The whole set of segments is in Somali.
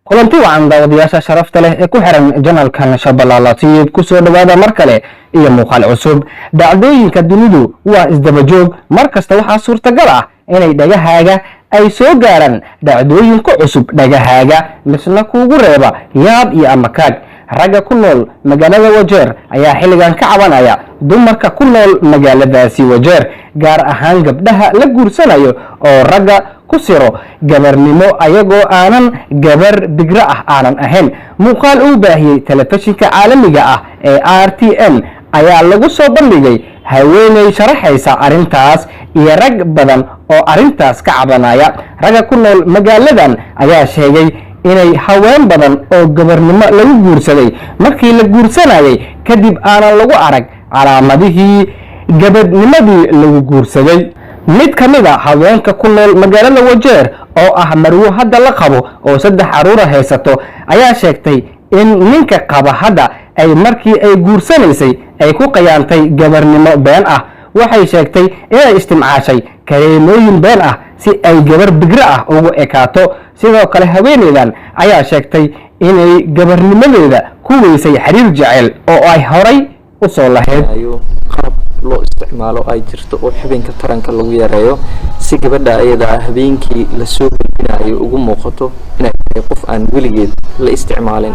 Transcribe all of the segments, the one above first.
kulanti wacan daawadayaasha sharafta leh ee ku xiran janalkan Shabeellaha TV ku soo dhawaada mar kale iyo muuqaal cusub. Dhacdooyinka dunidu waa isdaba joog, markasta waxaa suurtagal ah inay dhagahaaga ay soo gaaraan dhacdooyinka cusub dhagahaaga misna kuugu reeba yaab iyo amakaag. Ragga ku nool magaalada Wajeer ayaa xilligan ka cabanaya dumarka ku nool magaaladaasi Wajeer, gaar ahaan gabdhaha la guursanayo oo ragga ku siro gabarnimo ayagoo aanan gabar bigra ah aanan ahayn. Muuqaal uu baahiyay telefishinka caalamiga ah ee RTN ayaa lagu soo bandhigay haweeney sharaxaysa arintaas iyo rag badan oo arintaas ka cabanaya. Ragga ku nool magaaladan ayaa sheegay inay haween badan oo gabarnimo lagu guursaday markii la guursanayay kadib aanan lagu arag calaamadihii gabadhnimadii lagu guursaday. mid ka mid ah haweenka ku nool magaalada Wajeer oo ah marwo hadda la qabo oo 3 caruur haysato ayaa sheegtay in ninka qaba hadda ay markii ay guursanaysay ay ku qayaantay gabarnimo been ah. waxay sheegtay inay isticmaashay kareemooyin been ah si ay gabar bigra ah ugu ekaato. sidoo kale haweeneydan ayaa sheegtay inay gabarnimadeeda ku weysay xiriir jacayl oo ay horay u soo lahayd. loo isticmaalo ay jirto oo xubinka taranka lagu yareeyo si gabadha ayada habeenkii la soo gelinayo ugu muuqato inay qof aan weligeed la isticmaalin.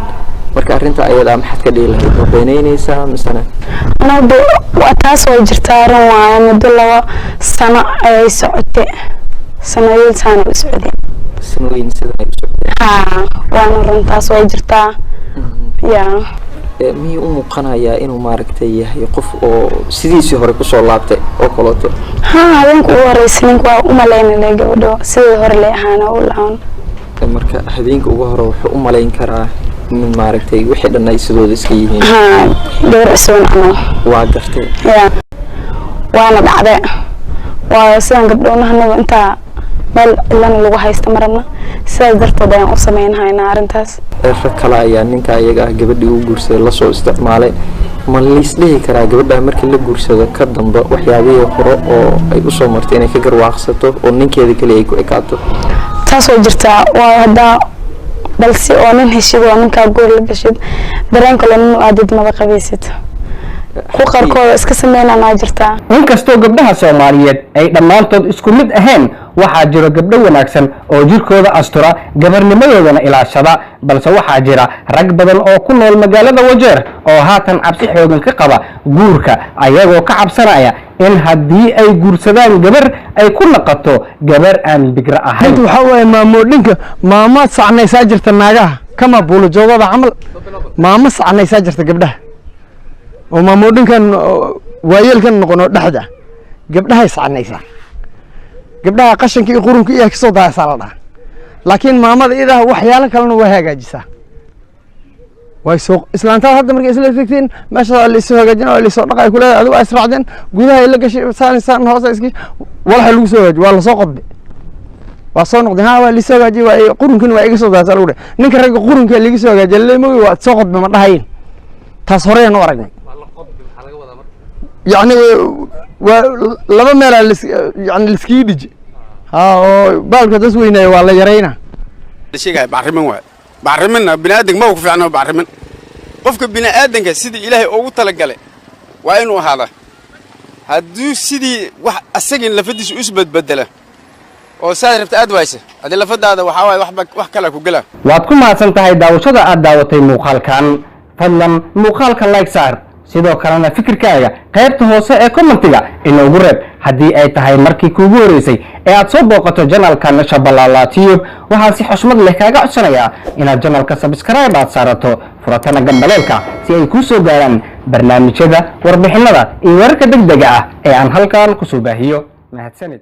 marka arinta ayada maxad ka dhiilahay beenaynaysa misana anadu waa taas oo jirta arin waa muddo 2 sano ay socotay sanooyin sano u socday sanooyin sida ay socday waana runtaas oo jirta miyay u muuqanayaa inuu maaragtay yahay qof oo sidiisii hore ku soo laabtay oo kaleeto habeenku u horeysay waa u maleynay gabadho sidii hore leeyahay oo laan marka habeenka ugu hore wuxuu u maleyn karaa in maaragtay wixii dhan ay sidooda iska yihiin dhowr sano ama waa gartay waana dhacday waa sidaan gabdhoonahana inta meel ilan lagu haysto marna sidaas darteed ayaan u sameeynaynaa arintaas. rag kale ayaa ninka ayaga gabadhii u guursaday la soo isticmaalay ma liis dhihi karaa gabadha markii la guursado ka dambe waxyaabihii hore oo ay u soo martay inay ka garwaaqsato oo ninkeeda kale ay ku ekaato taas oo jirta waa hada balse oo nin heshid oo ninka goor la gashid dareenka loo aadid ma qabaysid ku qarkooda iska sameeynaa jirta. inkastoo gabdhaha Soomaaliyeed ay dhamaantood isku mid ahayn, waxaa jira gabdho wanaagsan oo jirkooda astura gabarnimadoodana ilaashada, balse waxaa jira rag badan oo ku nool magaalada Wajeer oo haatan cabsi xoogan ka qaba guurka ayagoo ka cabsanaya in haddii ay guursadaan gabar ay ku noqoto gabar aan bigra ahayn. waxa way maamooyinka maama sacnaysa jirta naagaha kama buulo joogada camal maama sacnaysa jirta gabdhaha oo maamooyinkan waayelkan noqono dhaxda gabdhaha sacnaysa gabdhaha qashanka iyo qurunka iyo ka soo daaysa la dhaha laakiin maamada idaha waxyaalo kalena way hagaajisaa way soo islaantaa hadda markay isla fikireen meesha la soo hagaajina oo la soo dhaqay kula adigu ay israacdeen gudaha la gashay saan hoos iski walax lagu soo hagaajiyo waa la soo qodbay waa soo noqday waa la soo hagaajiyay waa qurunkan waa iga soo daaysa lagu dhahay ninka ragga qurunka laga soo hagaajiyay leemoy waa soo qodbay ma dhahayn taas horeen oo aragnay يعني لما ملا يعني السكيدج بالك تسوينا ولا يرينا الشيء بعرمن واحد بعرمن بنادق ما وقف عنه بعرمن قفك بنادق سيدي إلهي أو تلقله وينه هذا هدو سيدي واحد السجن لفدش أسبت بدله oo saarifta aad wayse hadii la fadaada waxa way wax kala ku gala. waad ku mahadsan tahay daawashada aad daawatay muuqaalkan. fadlan muuqaalka like saar, sidoo kalena fikirkaaga qaybta hoose ee commentiga inoogu reeb. haddii ay tahay markii kuugu horeysay ee aad soo booqato janalkan Shabeellaha TV, waxaan si xushmad leh kaaga codsanayaa inaad janalka subscribe aad saarato furatana gambaleelka si ay kuu soo gaaraan barnaamijyada warbixinada iyo wararka degdega ah ee aan halkan ku soo baahiyo. mahadsanid.